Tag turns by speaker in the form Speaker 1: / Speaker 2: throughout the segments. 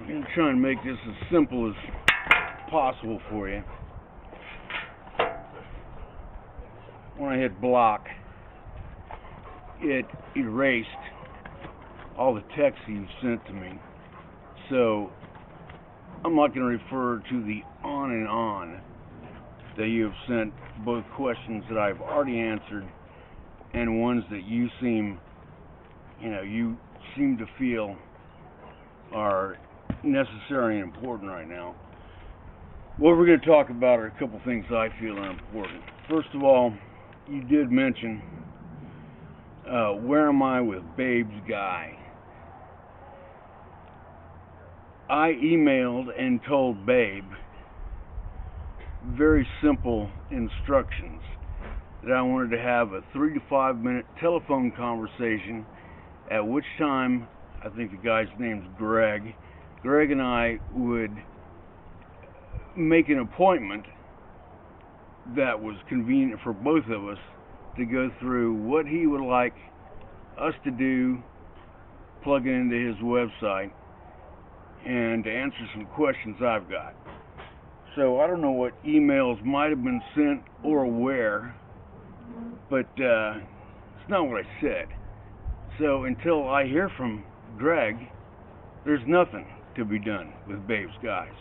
Speaker 1: I'm going to try and make this as simple as possible for you. When I hit block, it erased all the text you sent to me. So I'm not going to refer to the on and on that you have sent, both questions that I've already answered and ones that you seem to feel are necessary and important right now. What we're going to talk about are a couple things I feel are important. First of all, you did mention, where am I with Babe's guy? I emailed and told Babe very simple instructions that I wanted to have a 3 to 5 minute telephone conversation, at which time, I think the guy's name's Greg and I would make an appointment that was convenient for both of us to go through what he would like us to do, plug it into his website, and to answer some questions I've got. So I don't know what emails might have been sent or where, but it's not what I said. So until I hear from Greg, there's nothing to be done with Babe's guys.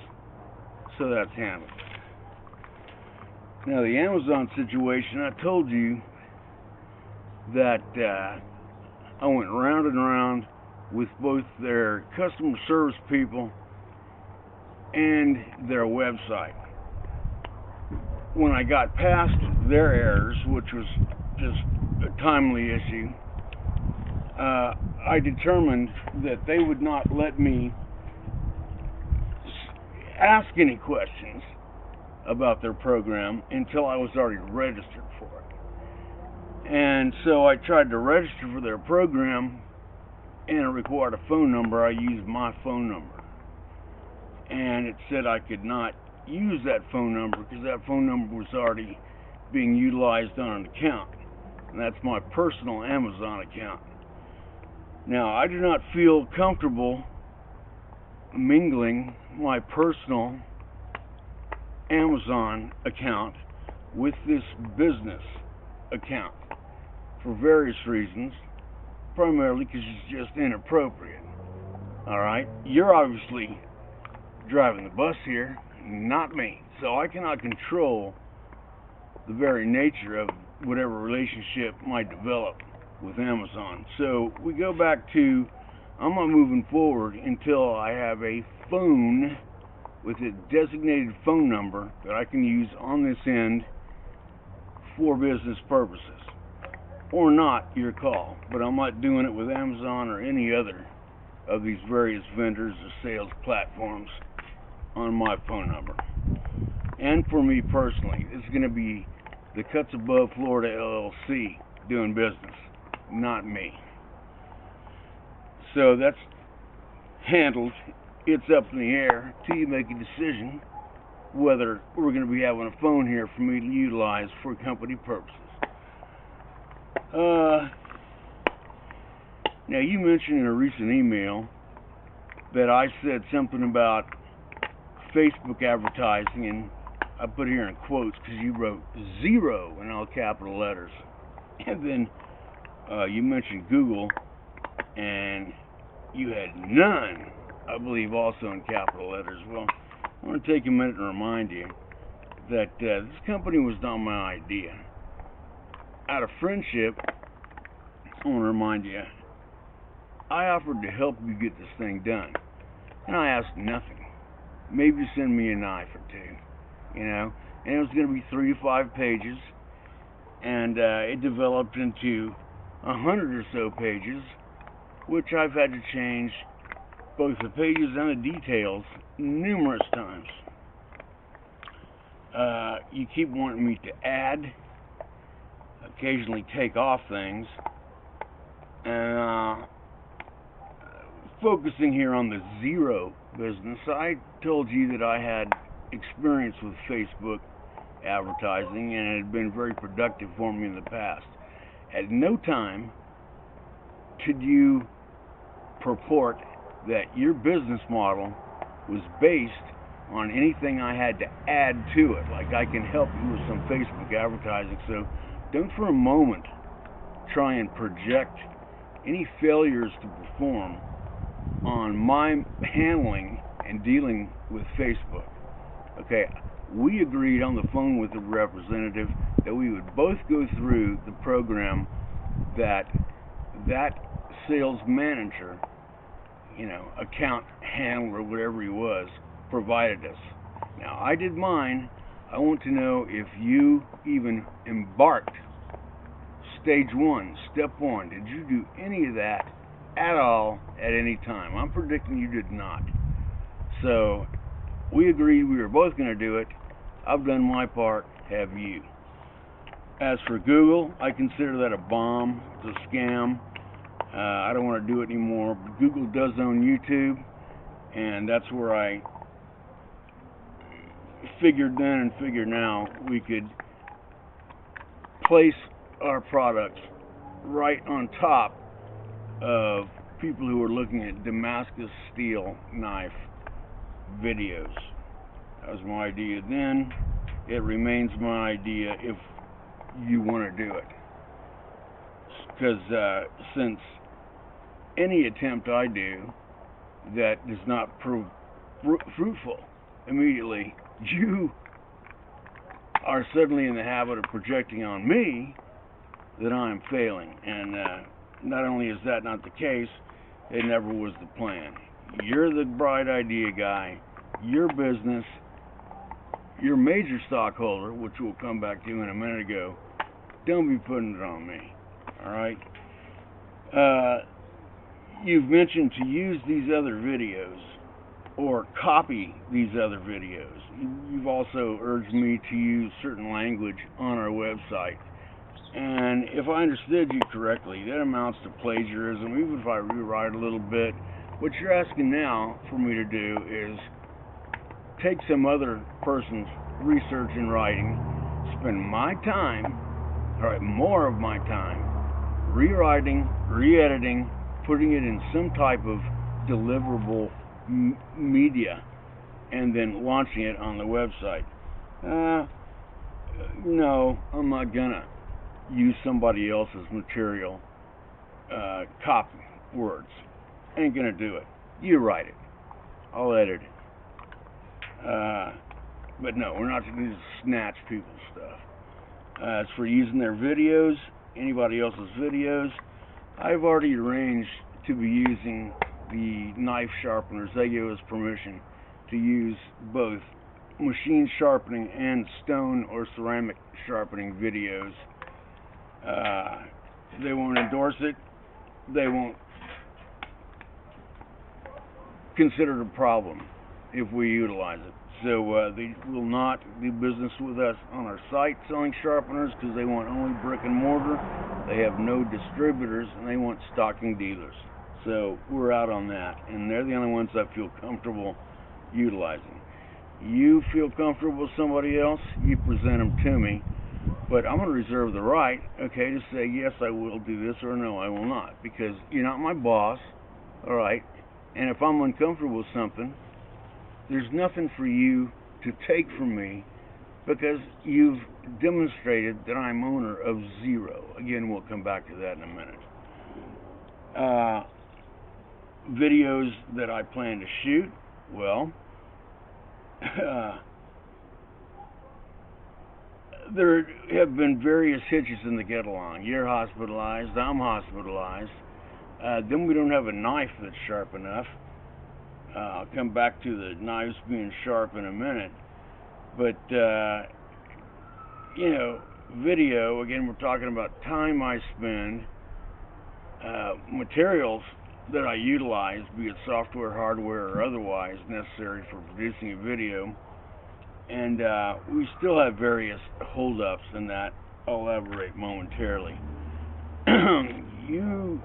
Speaker 1: So that's handled. Now the Amazon situation, I told you that I went round and round with both their customer service people and their website. When I got past their errors, which was just a timely issue, I determined that they would not let me ask any questions about their program until I was already registered for it. And so I tried to register for their program, and it required a phone number. I used my phone number, and it said I could not use that phone number because that phone number was already being utilized on an account, and that's my personal Amazon account. Now, I do not feel comfortable mingling my personal Amazon account with this business account for various reasons, primarily because it's just inappropriate. Alright? You're obviously driving the bus here, not me. So I cannot control the very nature of whatever relationship might develop with Amazon. So we go back to, I'm not moving forward until I have a phone with a designated phone number that I can use on this end for business purposes. Or not, your call. But I'm not doing it with Amazon or any other of these various vendors or sales platforms on my phone number. And for me personally, it's going to be the Cuts Above Florida LLC doing business, not me. So that's handled. It's up in the air till you make a decision whether we're going to be having a phone here for me to utilize for company purposes. Now, you mentioned in a recent email that I said something about Facebook advertising, and I put here in quotes because you wrote zero in all capital letters. And then you mentioned Google, and you had none, I believe, also in capital letters. Well, I want to take a minute and remind you that this company was not my idea. Out of friendship, I want to remind you, I offered to help you get this thing done, and I asked nothing. Maybe send me a knife or two, and it was going to be 3 to 5 pages, and it developed into 100 or so pages, which I've had to change both the pages and the details numerous times. You keep wanting me to add, occasionally take off things, and focusing here on the zero business, I told you that I had experience with Facebook advertising, and it had been very productive for me in the past. At no time could you purport that your business model was based on anything I had to add to it. Like, I can help you with some Facebook advertising, so don't for a moment try and project any failures to perform on my handling and dealing with Facebook. Okay, we agreed on the phone with the representative that we would both go through the program that sales manager, account handler, whatever he was, provided us. Now, I did mine. I want to know if you even embarked stage one, step one. Did you do any of that at all at any time? I'm predicting you did not. So we agreed we were both going to do it. I've done my part. Have you? As for Google, I consider that a bomb. It's a scam. I don't want to do it anymore. But Google does own YouTube, and that's where I figured then and figure now we could place our products right on top of people who are looking at Damascus steel knife videos. That was my idea then. It remains my idea if you want to do it. Because since any attempt I do that does not prove fruitful immediately, you are suddenly in the habit of projecting on me that I'm failing. And not only is that not the case, it never was the plan. You're the bright idea guy. Your business, your major stockholder, which we'll come back to in a minute ago, don't be putting it on me. All right? You've mentioned to use these other videos or copy these other videos. You've also urged me to use certain language on our website. And if I understood you correctly, that amounts to plagiarism, even if I rewrite a little bit. What you're asking now for me to do is take some other person's research and writing, spend my time, more of my time, rewriting, re-editing, putting it in some type of deliverable media, and then launching it on the website. No, I'm not gonna use somebody else's material, copy words. Ain't gonna do it. You write it. I'll edit it. But no, we're not gonna snatch people's stuff. As for using their videos, anybody else's videos, I've already arranged to be using the knife sharpeners. They gave us permission to use both machine sharpening and stone or ceramic sharpening videos. They won't endorse it. They won't consider it a problem if we utilize it. So they will not do business with us on our site selling sharpeners because they want only brick and mortar. They have no distributors, and they want stocking dealers. So we're out on that, and they're the only ones I feel comfortable utilizing. You feel comfortable with somebody else, you present them to me, but I'm going to reserve the right, to say yes, I will do this, or no, I will not, because you're not my boss, all right? And if I'm uncomfortable with something, there's nothing for you to take from me because you've demonstrated that I'm owner of zero. Again, we'll come back to that in a minute. Videos that I plan to shoot, well, there have been various hitches in the get along. You're hospitalized, I'm hospitalized. Then we don't have a knife that's sharp enough. I'll come back to the knives being sharp in a minute. But, video, again, we're talking about time I spend, materials that I utilize, be it software, hardware, or otherwise necessary for producing a video. And we still have various holdups in that. I'll elaborate momentarily. You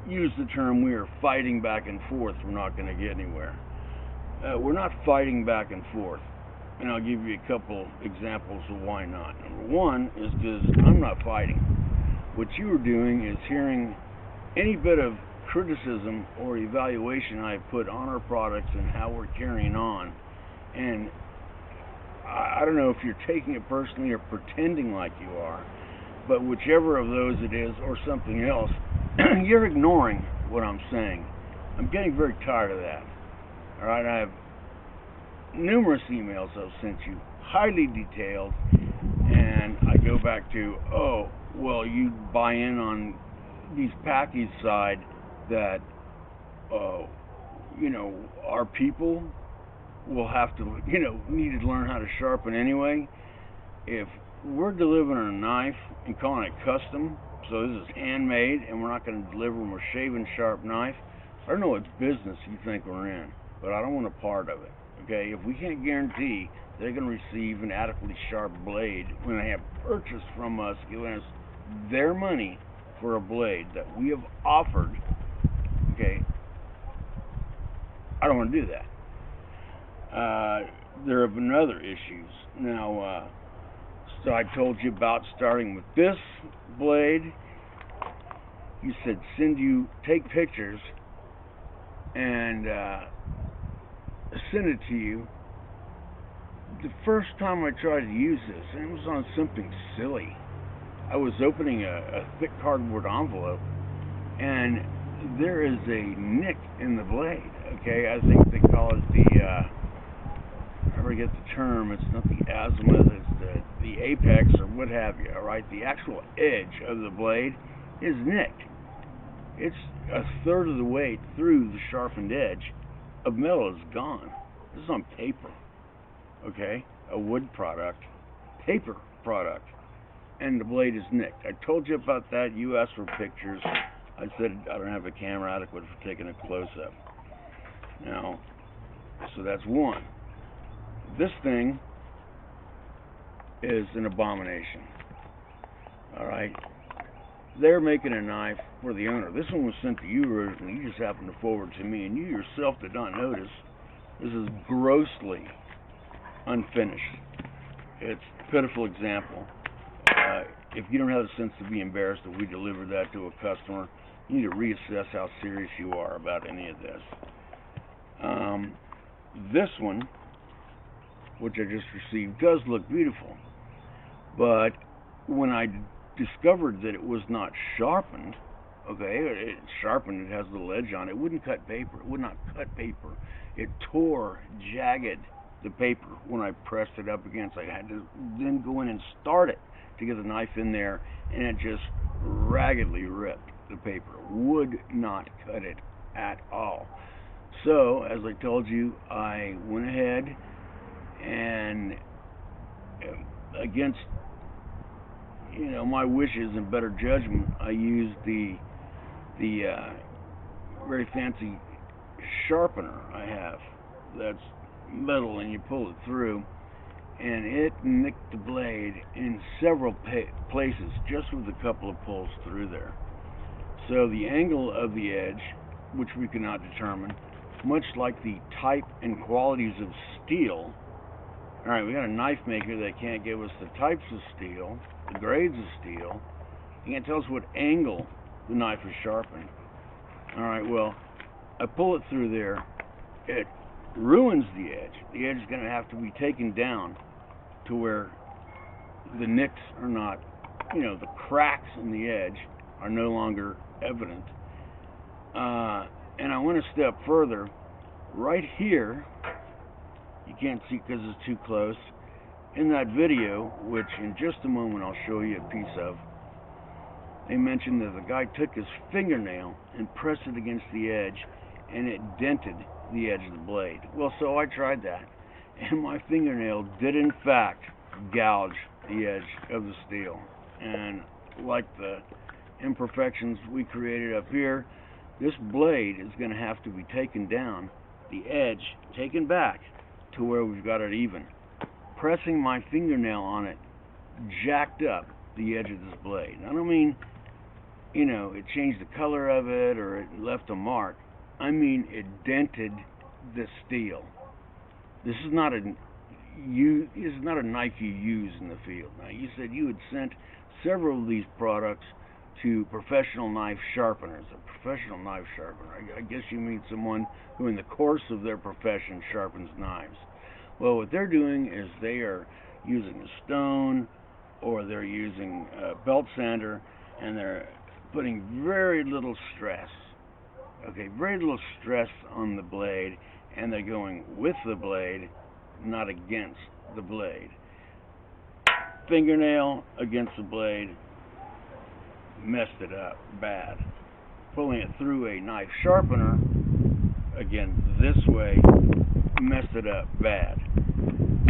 Speaker 1: use the term we are fighting back and forth. We're not going to get anywhere. We're not fighting back and forth. And I'll give you a couple examples of why not. Number one is because I'm not fighting. What you are doing is hearing any bit of criticism or evaluation I put on our products and how we're carrying on. And I don't know if you're taking it personally or pretending like you are, but whichever of those it is or something else, you're ignoring what I'm saying. I'm getting very tired of that. All right, I have numerous emails I've sent you, highly detailed, and I go back to, oh, well, you buy in on these package side that, our people will have to, need to learn how to sharpen anyway. If we're delivering a knife and calling it custom, so this is handmade, and we're not going to deliver them a shaven sharp knife, I don't know what business you think we're in, but I don't want a part of it. Okay, if we can't guarantee they're going to receive an adequately sharp blade when they have purchased from us, giving us their money for a blade that we have offered, okay, I don't want to do that. There have been other issues. Now, so I told you about starting with this blade. You said take pictures and send it to you. The first time I tried to use this, and it was on something silly. I was opening a thick cardboard envelope, and there is a nick in the blade. Okay, I think they call it I forget the term. It's not the azimuth, it's the apex or what have you. All right, the actual edge of the blade is nicked. It's a third of the way through the sharpened edge of metal is gone. This is on paper. Okay, a wood product, paper product, and the blade is nicked. I told you about that. You asked for pictures. I said I don't have a camera adequate for taking a close-up. Now, so that's one. This thing is an abomination. All right, they're making a knife for the owner. This one was sent to you originally. You just happened to forward to me, and you yourself did not notice. This is grossly unfinished. It's a pitiful example. If you don't have the sense to be embarrassed that we delivered that to a customer, you need to reassess how serious you are about any of this. This one, which I just received, does look beautiful, but when I discovered that it was not sharpened, okay, it's sharpened, it has a little edge on it, it wouldn't cut paper. It would not cut paper. It tore, jagged the paper when I pressed it up against. I had to then go in and start it to get the knife in there, and it just raggedly ripped the paper. Would not cut it at all. So, as I told you, I went ahead and against my wishes and better judgment, I used the very fancy sharpener I have that's metal and you pull it through, and it nicked the blade in several places just with a couple of pulls through there. So the angle of the edge, which we cannot determine, much like the type and qualities of steel. All right, we got a knife maker that can't give us the types of steel, the grades of steel. He can't tell us what angle the knife is sharpened. All right, well, I pull it through there. It ruins the edge. The edge is going to have to be taken down to where the nicks are not, the cracks in the edge are no longer evident. And I went a step further. Right here, you can't see because it's too close, in that video, which in just a moment I'll show you a piece of, they mentioned that the guy took his fingernail and pressed it against the edge, and it dented the edge of the blade. Well, so I tried that, and my fingernail did in fact gouge the edge of the steel. And like the imperfections we created up here, this blade is going to have to be taken down, the edge taken back to where we've got it even. Pressing my fingernail on it jacked up the edge of this blade. I don't mean, it changed the color of it or it left a mark. I mean it dented the steel. This is not a knife you use in the field. Now, you said you had sent several of these products to professional knife sharpeners. A professional knife sharpener, I guess you mean someone who in the course of their profession sharpens knives. Well, what they're doing is they are using a stone or they're using a belt sander, and they're putting very little stress, very little stress on the blade, and they're going with the blade, not against the blade. Fingernail against the blade, messed it up bad. Pulling it through a knife sharpener, again this way, messed it up bad.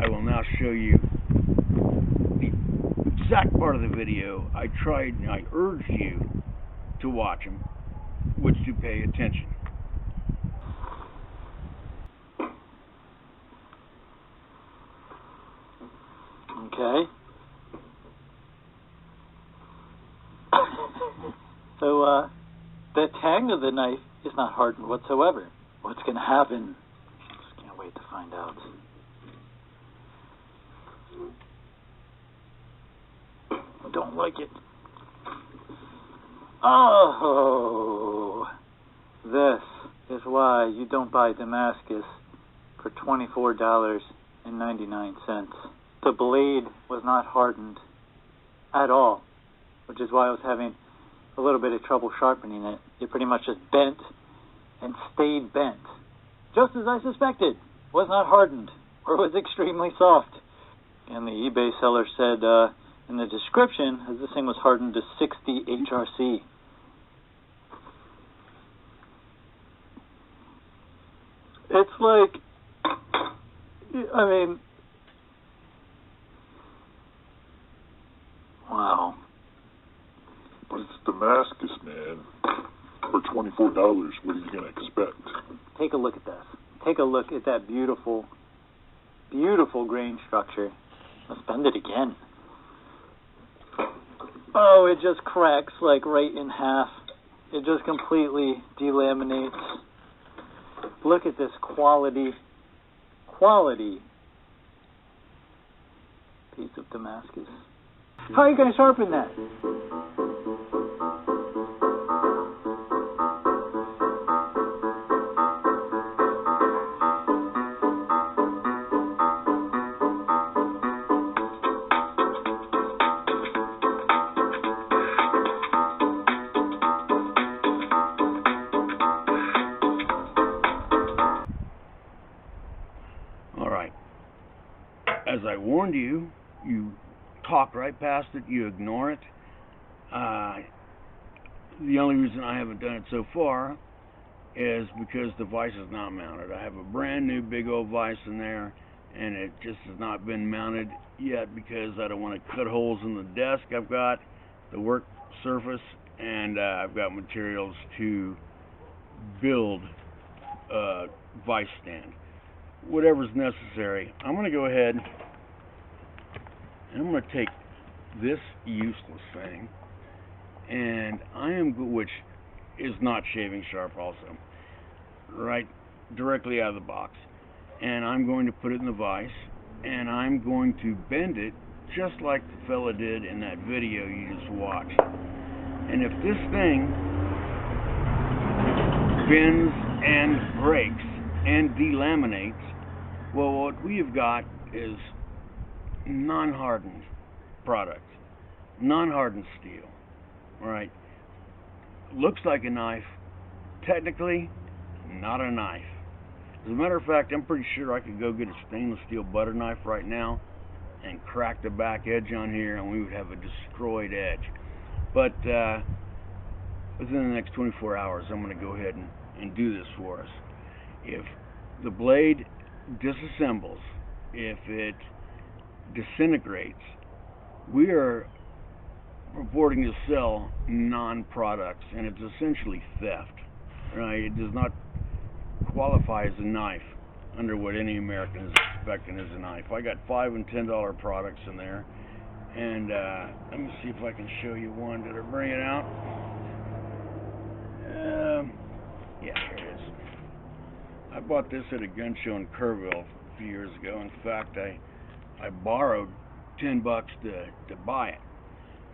Speaker 1: I will now show you the exact part of the video I urged you to watch them, which to pay attention.
Speaker 2: Okay. So, the tang of the knife is not hardened whatsoever. What's going to happen? Just can't wait to find out. I don't like it. Oh, this is why you don't buy Damascus for $24.99. The blade was not hardened at all, which is why I was having a little bit of trouble sharpening it. It pretty much just bent and stayed bent, just as I suspected. Was not hardened, or was extremely soft. And the eBay seller said in the description that this thing was hardened to 60 HRC. It's like, I mean, wow.
Speaker 3: But it's Damascus, man. For $24, what are you going to expect?
Speaker 2: Take a look at this. Take a look at that beautiful, beautiful grain structure. Let's bend it again. Oh, it just cracks like right in half. It just completely delaminates. Look at this quality piece of Damascus. How are you going to sharpen that?
Speaker 1: Alright, as I warned you, you talk right past it, you ignore it. The only reason I haven't done it so far is because the vise is not mounted. I have a brand new big old vise in there, and it just has not been mounted yet because I don't want to cut holes in the desk I've got, the work surface, and I've got materials to build a vise stand. Whatever's necessary. I'm going to go ahead and I'm going to take this useless thing, and which is not shaving sharp also, right directly out of the box, and I'm going to put it in the vise, and I'm going to bend it just like the fella did in that video you just watched. And if this thing bends and breaks and delaminates, well, what we have got is non-hardened product, non-hardened steel. All right, looks like a knife, technically not a knife. As a matter of fact, I'm pretty sure I could go get a stainless steel butter knife right now and crack the back edge on here, and we would have a destroyed edge. But within the next 24 hours, I'm going to go ahead and do this for us. If the blade disassembles, if it disintegrates, we are purporting to sell non-products, and it's essentially theft, right? It does not qualify as a knife under what any American is expecting as a knife. I got $5 and $10 products in there, and let me see if I can show you one. Did I bring it out? Yeah, here it is. I bought this at a gun show in Kerrville a few years ago. In fact, I borrowed $10 to buy it.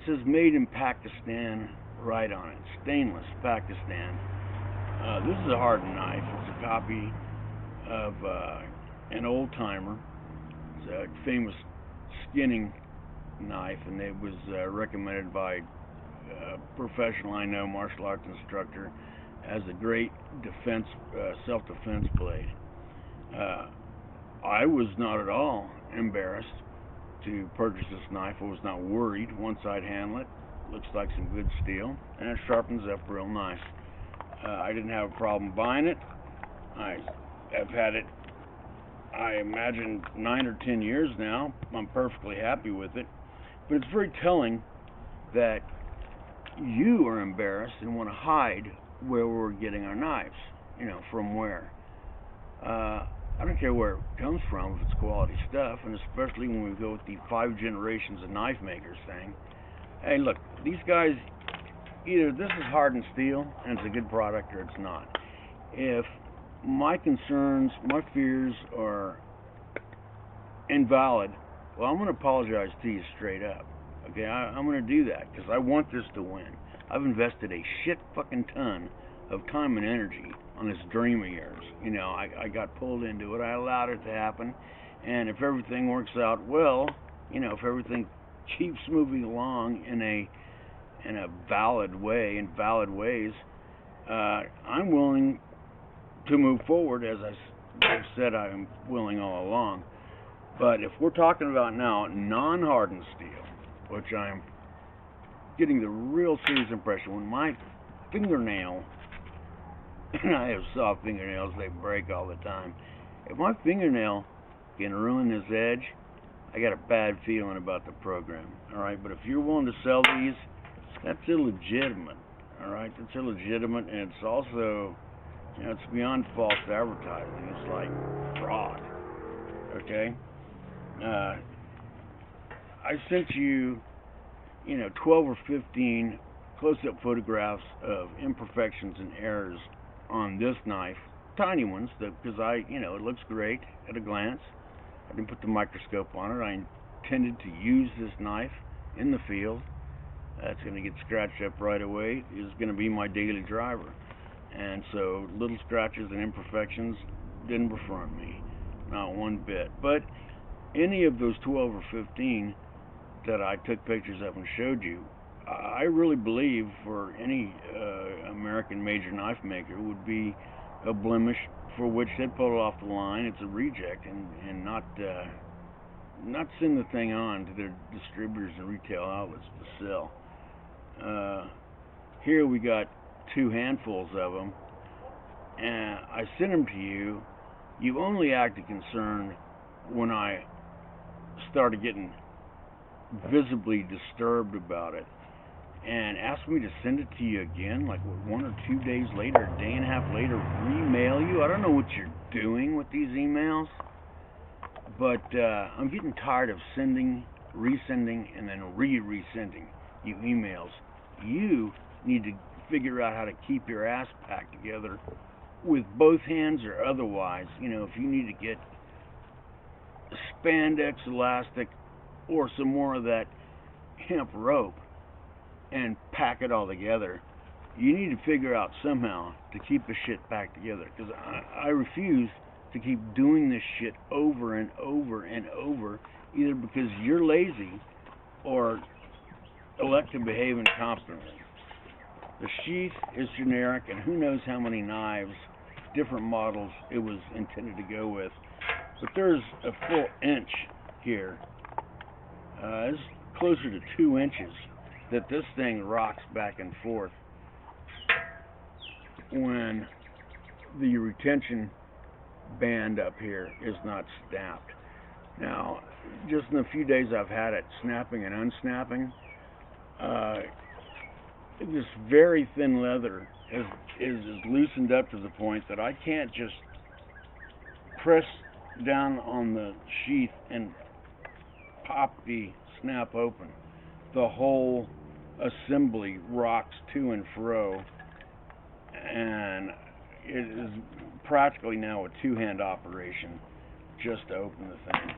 Speaker 1: It says made in Pakistan, right on it. Stainless, Pakistan. This is a hardened knife. It's a copy of an old timer. It's a famous skinning knife, and it was recommended by a professional I know, martial arts instructor, as a great defense, self-defense blade. I was not at all embarrassed to purchase this knife. I was not worried. One-side handlet, looks like some good steel, and it sharpens up real nice. I didn't have a problem buying it. I have had it, I imagine, 9 or 10 years now. I'm perfectly happy with it. But it's very telling that you are embarrassed and want to hide where we're getting our knives. You know, from where. I don't care where it comes from if it's quality stuff, and especially when we go with the 5 generations of knife makers thing. Hey, look, these guys, either this is hardened steel and it's a good product, or it's not. If my concerns, my fears are invalid, well, I'm going to apologize to you straight up. Okay, I'm going to do that because I want this to win. I've invested a shit fucking ton of time and energy on this dream of yours. You know, I got pulled into it. I allowed it to happen, and if everything works out well, you know, if everything keeps moving along in a valid way, in valid ways, I'm willing to move forward, as I've said I'm willing all along. But if we're talking about now non-hardened steel, which I'm getting the real serious impression when my fingernail, and I have soft fingernails, they break all the time. If my fingernail can ruin this edge, I got a bad feeling about the program. Alright, but if you're willing to sell these, that's illegitimate. Alright, that's illegitimate, and it's also, you know, it's beyond false advertising. It's like fraud. Okay? I sent you, 12 or 15 close-up photographs of imperfections and errors on this knife. Tiny ones, because it looks great at a glance. I didn't put the microscope on it. I intended to use this knife in the field. It's going to get scratched up right away. It's going to be my daily driver. And so little scratches and imperfections didn't befriend me, not one bit. But any of those 12 or 15 that I took pictures of and showed you, I really believe for any American major knife maker would be a blemish for which they'd pull it off the line. It's a reject, and not send the thing on to their distributors and retail outlets to sell. Here we got 2 handfuls of them, and I sent them to you. You only acted concerned when I started getting visibly disturbed about it, and asked me to send it to you again, like 1 or 2 days later, a day and a half later, remail you. I don't know what you're doing with these emails, but I'm getting tired of sending, resending, and then resending you emails. You need to figure out how to keep your ass packed together with both hands or otherwise. If you need to get spandex elastic or some more of that hemp rope and pack it all together, you need to figure out somehow to keep the shit back together, because I refuse to keep doing this shit over and over and over, either because you're lazy or elect to behave incompetently. The sheath is generic, and who knows how many knives, different models it was intended to go with, but there's a full inch here. It's closer to 2 inches that this thing rocks back and forth when the retention band up here is not snapped. Now, just in the few days I've had it snapping and unsnapping, this very thin leather is loosened up to the point that I can't just press down on the sheath and pop the snap open. The whole assembly rocks to and fro, and it is practically now a 2-hand operation just to open the thing.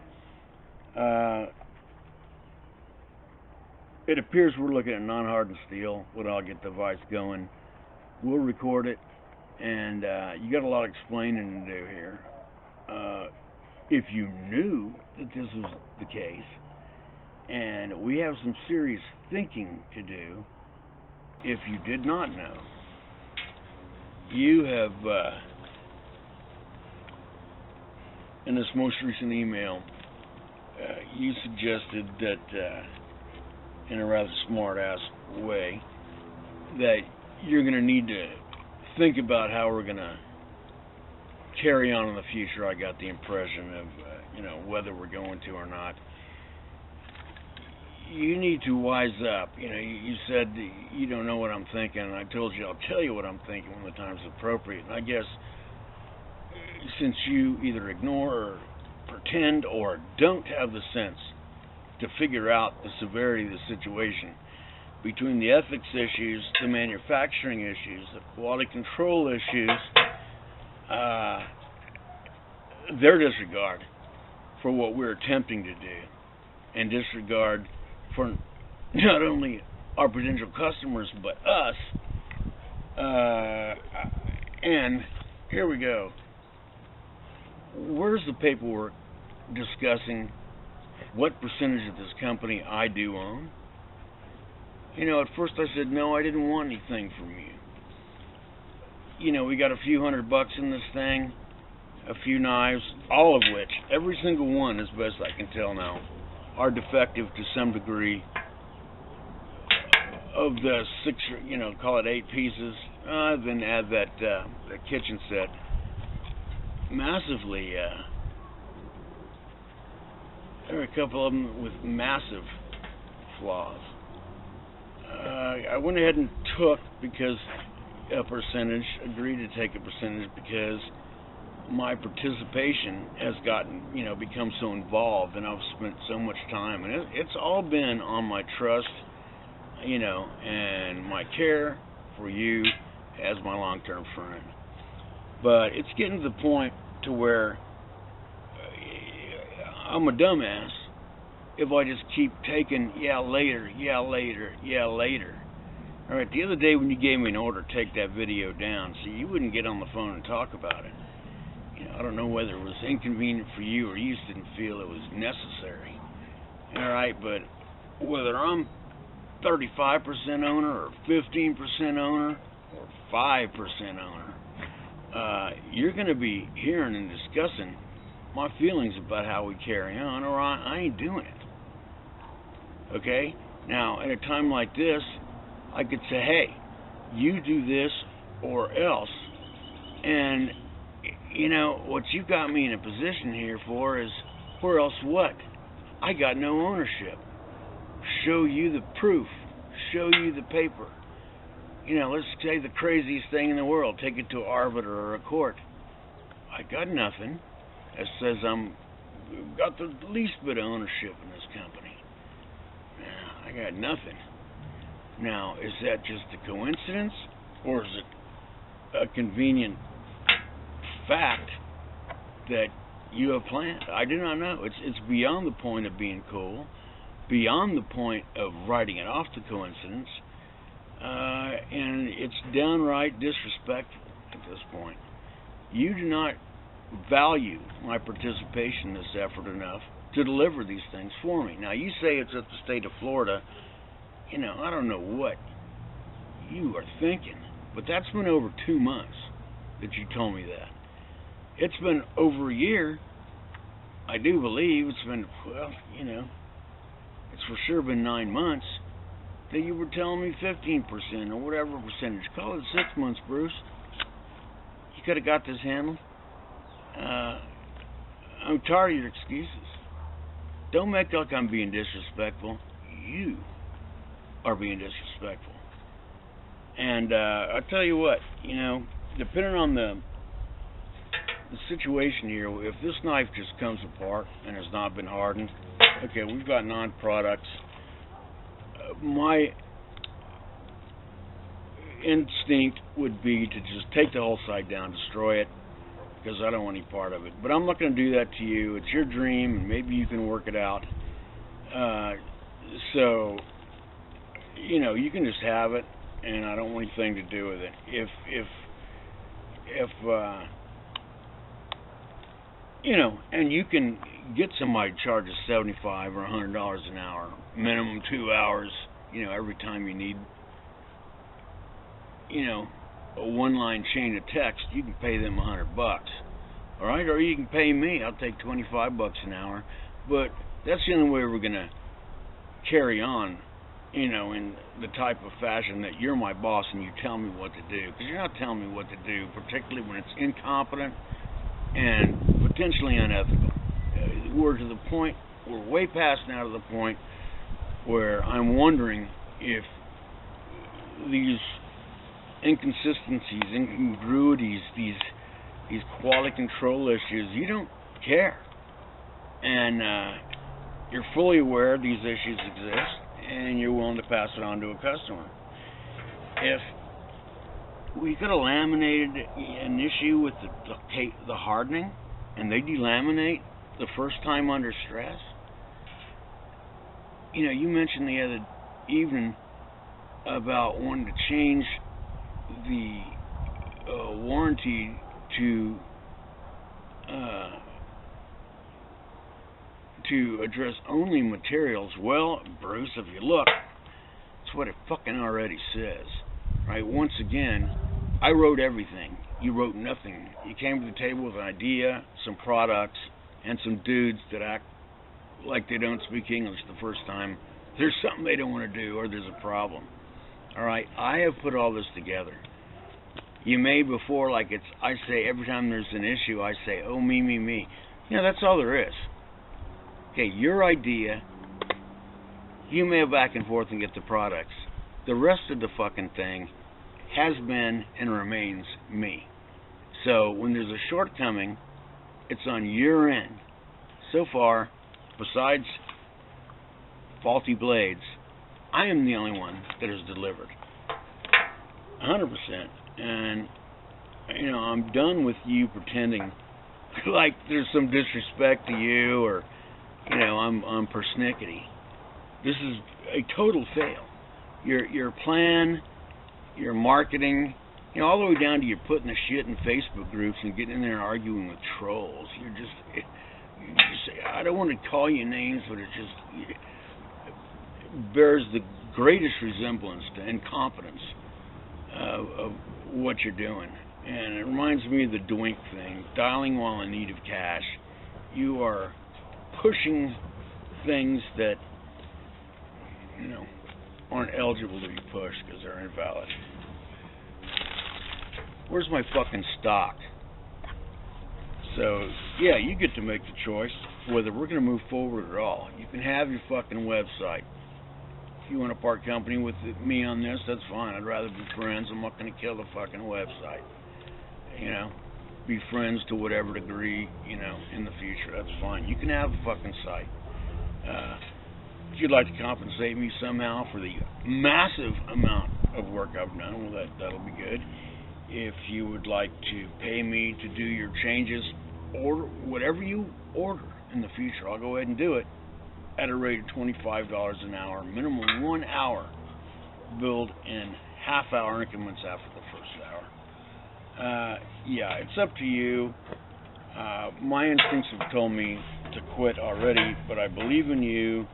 Speaker 1: it appears we're looking at non-hardened steel. When I'll get the vise going, we'll record it, and you got a lot of explaining to do here. If you knew that this was the case, and we have some serious thinking to do, if you did not know, you have, in this most recent email, you suggested that, in a rather smart-ass way, that you're going to need to think about how we're going to carry on in the future. I got the impression of, whether we're going to or not. You need to wise up. You said you don't know what I'm thinking, and I told you I'll tell you what I'm thinking when the time's appropriate. And I guess since you either ignore or pretend or don't have the sense to figure out the severity of the situation, between the ethics issues, the manufacturing issues, the quality control issues, their disregard for what we're attempting to do, and disregard for not only our potential customers but us, and here we go. Where's the paperwork discussing what percentage of this company I do own? At first I said, no, I didn't want anything from you. We got a few $100 in this thing, a few knives, all of which, every single one, as best I can tell now, are defective to some degree. Of the 6, call it 8 pieces, then add that kitchen set. Massively, there are a couple of them with massive flaws. I went ahead and took, because a percentage, agreed to take a percentage because my participation has gotten, become so involved, and I've spent so much time, and it's all been on my trust, and my care for you as my long-term friend. But it's getting to the point to where I'm a dumbass if I just keep taking, later. All right, the other day when you gave me an order to take that video down, so you wouldn't get on the phone and talk about it. I don't know whether it was inconvenient for you or you just didn't feel it was necessary. All right, but whether I'm 35% owner or 15% owner or 5% owner, you're going to be hearing and discussing my feelings about how we carry on, or I ain't doing it. Okay? Now, at a time like this, I could say, hey, you do this or else. And, what you got me in a position here for is, or else what? I got no ownership. Show you the proof. Show you the paper. Let's say the craziest thing in the world. Take it to an arbiter or a court. I got nothing that says I'm got the least bit of ownership in this company. I got nothing. Now, is that just a coincidence, or is it a convenient fact that you have planned? I do not know. It's beyond the point of being cool, beyond the point of writing it off to coincidence, and it's downright disrespectful at this point. You do not value my participation in this effort enough to deliver these things for me. Now, you say it's at the state of Florida. I don't know what you are thinking, but that's been over 2 months that you told me that. It's been over a year, I do believe. It's been, it's for sure been 9 months that you were telling me 15% or whatever percentage. Call it 6 months, Bruce. You could have got this handled. I'm tired of your excuses. Don't make like I'm being disrespectful. You are being disrespectful. And I'll tell you what, depending on the situation here, if this knife just comes apart and has not been hardened, okay, we've got non-products. My instinct would be to just take the whole site down, destroy it, because I don't want any part of it. But I'm not going to do that to you. It's your dream, and maybe you can work it out. So you know, you can just have it, and I don't want anything to do with it. If you know, and you can get somebody to charge us $75 or $100 an hour, minimum 2 hours, you know, every time you need, you know, a one-line chain of text, you can pay them $100, all right? Or you can pay me. I'll take $25 an hour, but that's the only way we're gonna carry on, you know, in the type of fashion that you're my boss and you tell me what to do, because you're not telling me what to do, particularly when it's incompetent and potentially unethical. We're to the point, we're way past now to the point where I'm wondering if these inconsistencies, incongruities, these quality control issues, you don't care. And you're fully aware these issues exist, and you're willing to pass it on to a customer. If we could have laminated an issue with the hardening, and they delaminate the first time under stress. You know, you mentioned the other evening about wanting to change the warranty to address only materials. Well, Bruce, if you look, it's what it fucking already says. Right? Once again, I wrote everything. You wrote nothing. You came to the table with an idea, some products, and some dudes that act like they don't speak English the first time. There's something they don't want to do, or there's a problem. All right? I have put all this together. You may before, like I say every time there's an issue, I say, oh, me. You know, that's all there is. Okay, your idea, you mail back and forth and get the products. The rest of the fucking thing has been and remains me. So when there's a shortcoming, it's on your end. So far, besides faulty blades, I am the only one that has delivered. 100%. And, you know, I'm done with you pretending like there's some disrespect to you, or, you know, I'm persnickety. This is a total fail. Your plan, your marketing, you know, all the way down to you putting the shit in Facebook groups and getting in there and arguing with trolls. You just I don't want to call you names, but it just bears the greatest resemblance to incompetence of what you're doing. And it reminds me of the Doink thing, dialing while in need of cash. You are pushing things that, you know, aren't eligible to be pushed because they're invalid. Where's my fucking stock? So, yeah, you get to make the choice whether we're going to move forward at all. You can have your fucking website. If you want to part company with me on this, that's fine. I'd rather be friends. I'm not going to kill the fucking website. You know, be friends to whatever degree, you know, in the future. That's fine. You can have a fucking site. If you'd like to compensate me somehow for the massive amount of work I've done, well, that'll be good. If you would like to pay me to do your changes, or whatever you order in the future, I'll go ahead and do it at a rate of $25 an hour, minimum 1 hour, billed in half-hour increments after the first hour. Yeah, it's up to you. My instincts have told me to quit already, but I believe in you.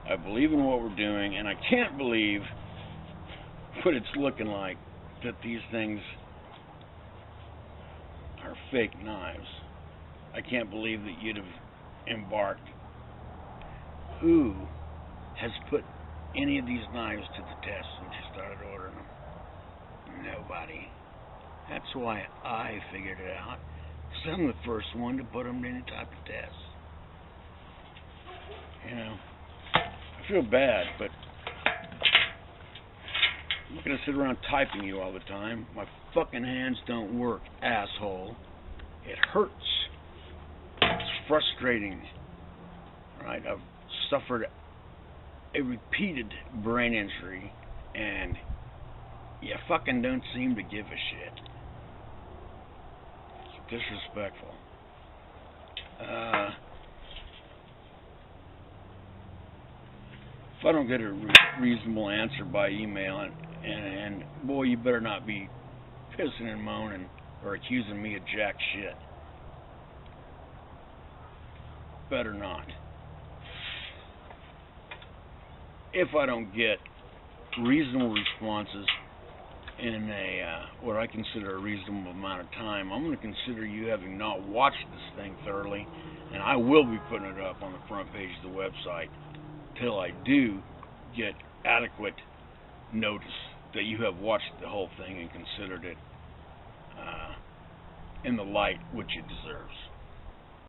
Speaker 1: I believe in what we're doing, and I can't believe what it's looking like, that these things are fake knives. I can't believe that you'd have embarked. Who has put any of these knives to the test since you started ordering them? Nobody. That's why I figured it out. So I'm the first one to put them to any type of test. You know, I feel bad, but I'm not going to sit around typing you all the time. My fucking hands don't work, asshole. It hurts. It's frustrating. Right? I've suffered a repeated brain injury, and you fucking don't seem to give a shit. It's disrespectful. I don't get a reasonable answer by email, and boy, you better not be pissing and moaning or accusing me of jack shit. Better not. If I don't get reasonable responses in what I consider a reasonable amount of time, I'm going to consider you having not watched this thing thoroughly, and I will be putting it up on the front page of the website till I do get adequate notice that you have watched the whole thing and considered it in the light which it deserves.